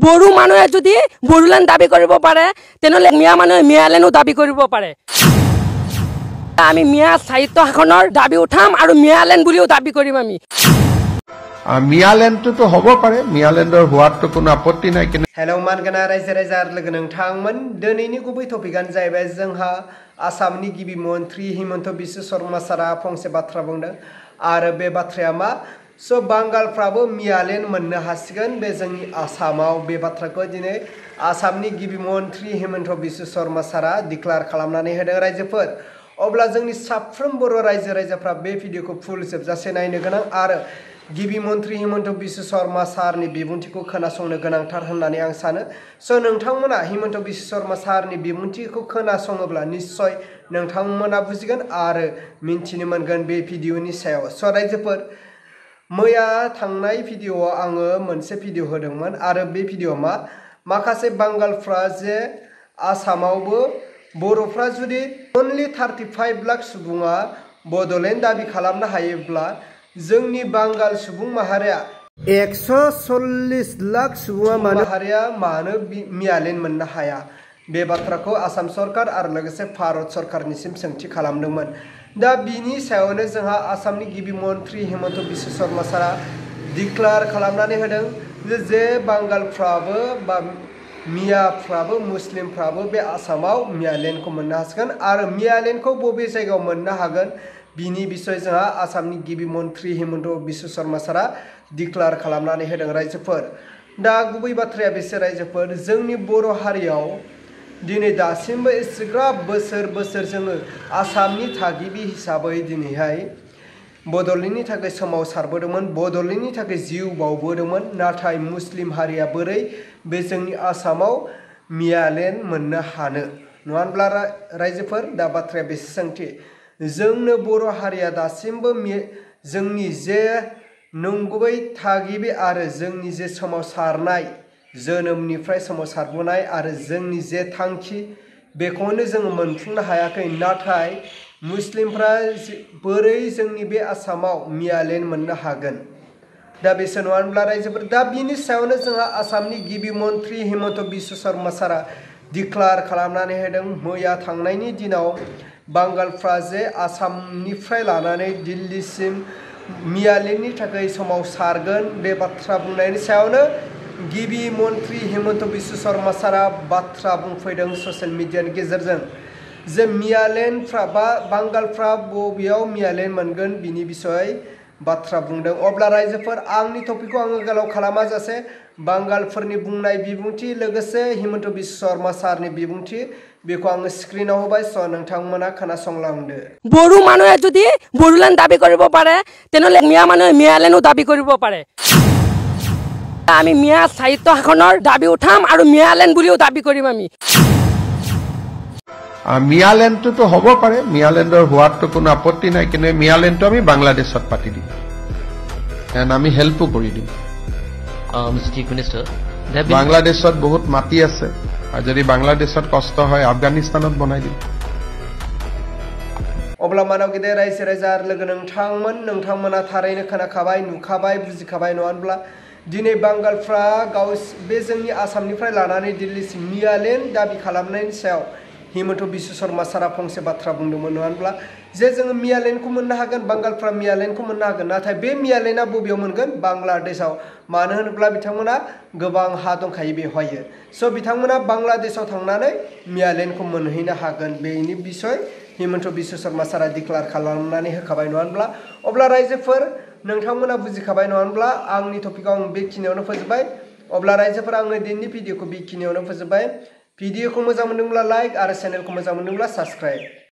বড়ো মানুহে যদি বড়োলেণ্ড দাবী কৰিব পাৰে তেনেহ'লে মিয়া মানুহে মিয়ালেণ্ডো দাবী কৰিব পাৰে। আমি মিয়া সাহিত্য শাসনৰ দাবী উঠাম আৰু মিয়ালেণ্ড বুলিও দাবী কৰিম আমি। মিয়ালেণ্ডটো হ'ব পাৰে, মিয়ালেণ্ডৰ হোৱাটো কোনো আপত্তি নাই। हेलौ मानगोना रायजो राजा लोगो नोंथांमोन दिनैनि गुबै टपिकआनो जाहैबाय जोंहा आसामनि गिबि मन्त्रि हिमन्त बिश्व शर्मा सारा फंसे बाथ्रा बुंदों आरो बे बाथ्राया मा बांगालफ्राबो मियालेण्ड मोननो हासिगोन बे जोंनि आसामाव। बे बाथ्राखौ दिनै आसामनि गिबि मन्त्रि हिमन्त बिश्व शर्मा सारा डिक्लेयार खालामनानै होदों रायजोफोर। अब्ला जोंनि साफ्रोम बर' रायजो राजाफ्रा बे भिडिअखौ फुल जोबजासे नायनो गोनां आरो गिबि मन्त्रि हिमन्त बिश्व शर्मा सारनि बिबुंथिखौ खोनासंनो गोनांथार होननानै आं सानो। नोंथांमोना हिमन्त बिश्व शर्मा सारनि बिबुंथिखौ खोनासङोब्ला निश्चय नोंथांमोना बुजिगोन आरो मिन्थिनो मोनगोन बे भिडिअनि सायाव। रायजोफोर मैया थांनाय भिडिअआव आङो मोनसे भिडिअ होदोंमोन आरो बे भिडिअआ माखासे बांगालफ्रा जे आसामावबो बर'फ्रा जुदि अनलि 35 लाख सुबुङा बड'लेण्ड दाबि खालामनो हायोब्ला जोंनि बांगाल सुबुं माहारिया 140 लाख सुबुङा मानो मियालेण्ड मोननो हाया बे बाथ्राखौ आसाम सरकार आरो लोगोसे भारत सरकारनिसिम सोंथि खालामदोंमोन। दा बिनि सायावनो जोंहा आसामनि गिबि मन्त्रि हिमन्त बिश्व शर्मा सारा डिक्लेयार खालामनानै होदों जे बांगालफ्राबो बा मियाफ्राबो मुस्लिमफ्राबो बे आसामाव मियालेण्डखौ मोननो हासिगोन आरो मियालेण्डखौ बबे जायगायाव मोननो हागोन बिनि बिसय जोंहा आसामनि गिबि मन्त्रि हिमन्त बिश्व शर्मा सारा डिक्लेयार खालामनानै होदों रायजोफोर। दा गुबै बाथ्राया बेसो रायजोफोर जोंनि बर' हारियाव दिनै दासिमबो एसेग्राब बोसोर जोङो आसामनि थागिबि हिसाबै दिनैहाय बड'लेण्डनि थाखाय सोमावसारबोदोंमोन, बड'लेण्डनि थाखाय जिउ बावबोदोंमोन। नाथाय मुस्लिम हारिया बोरै बे जोंनि आसामाव मियालेण्ड मोननो हानो नङा होनब्ला रायजोफोर? दा बाथ्राया बेसे सोंथि जोंनो बर' हारिया दासिमबो जोंनि जे नंगुबै थागिबि आरो जोंनि जे सोमावसारनाय जोनोमनिफ्राय सोमावसारबोनाय आरो जोंनि जे थांखि बेखौनो जोङो मोनफुंनो हायाखै। नाथाय मुस्लिमफ्रा बोरै जोंनि बे आसामाव मियालेण्ड मोननो हागोन दा बेसो नङा होनब्ला रायजोफोर? दा बिनि सायावनो जोंहा आसामनि गिबि मन्त्रि हिमन्त बिश्व शर्मा सारा डिक्लेयार खालामनानै होदों। मैया थांनायनि दिनाव बांगालफ्रा जे आसामनिफ्राय लानानै दिल्लीसिम मियालेण्डनि थाखाय सोमावसारगोन बे बाथ्रा बुंनायनि सायावनो गिबि मन्त्रि हिमन्त बिश्व शर्मा सारा बाथ्रा बुंफैदों ससियेल मिडियानि गेजेरजों जे मियालेण्डफ्रा बा बांगालफ्रा बबेयाव मियालेण्ड मोनगोन बिनि बिसय बाथ्रा बुंदों। अब्ला रायजोफोर आंनि टपिकखौ आङो गोलाव खालामा जासे बांगालफोरनि बुंनाय बिबुंथि लोगोसे हिमन्त बिश्व शर्मा सारनि बिबुंथि बेखौ आङो स्क्रिनाव होबाय। नोंथांमोना खोनासंलांदो। বড়ো মানুহে যদি বড়োলেণ্ড দাবী কৰিব পাৰে তেনেহ'লে মিয়া মানুহে মিয়ালেণ্ডো দাবী কৰিব পাৰে। আমি মিয়া সাহিত্য শাসনৰ দাবী উঠাম আৰু মিয়ালেণ্ড বুলিও দাবী কৰিম আমি। মিয়ালেণ্ডটো হ'ব পাৰে, মিয়ালেণ্ডৰ হোৱাটো কোনো আপত্তি নাই। কিন্তু মিয়ালেণ্ডটো আমি বাংলাদেশত পাতি দিম, আমি হেল্পো কৰি দিম। বাংলাদেশত বহুত মাটি আছে আৰু যদি বাংলাদেশত কষ্ট হয় আফগানিস্তানত বনাই দিম। अब्ला मानव गेदेर रायजो राजा लोगो नोंथांमोना थारैनो खोनाखाबाय नुखाबाय बुजिखाबाय नङा होनब्ला? दिनै बांगालफ्रा बे जोंनि आसामनिफ्राय लानानै दिल्लीसिम मियालेण्ड दाबि खालामनायनि सायाव हिमन्त बिश्व शर्मा सारा फंसे बाथ्रा बुंदोंमोन नङा होनब्ला? जे जोङो मियालेण्डखौ मोननो हागोन, बांगालफ्रा मियालेण्डखौ मोननो हागोन। नाथाय बे मियालेण्डआ बबेयाव मोनगोन? बांलादेशआव। मानो होनोब्ला बिथांमोना गोबां हा दंखायो बेवहायो। बिथांमोना बांलादेशआव थांनानै मियालेण्डखौ मोनहैनो हागोन। बेनि बिसय हिमन्त बिश्व शर्मा सारा डिक्लेयार खालामनानै होखाबाय नङा होनब्ला? अब्ला रायजोफोर नोंथांमोना बुजिखाबाय नङा होनब्ला? आंनि टपिकआव आं बेखिनियावनो फोजोबबाय। अब्ला रायजोफोर आङो दिनैनि भिडिअखौ बेखिनियावनो फोजोबबाय। भिडिअखौ मोजां मोनदोंब्ला लाइक आरो चेनेलखौ मोजां मोनदोंब्ला साबस्क्राइब।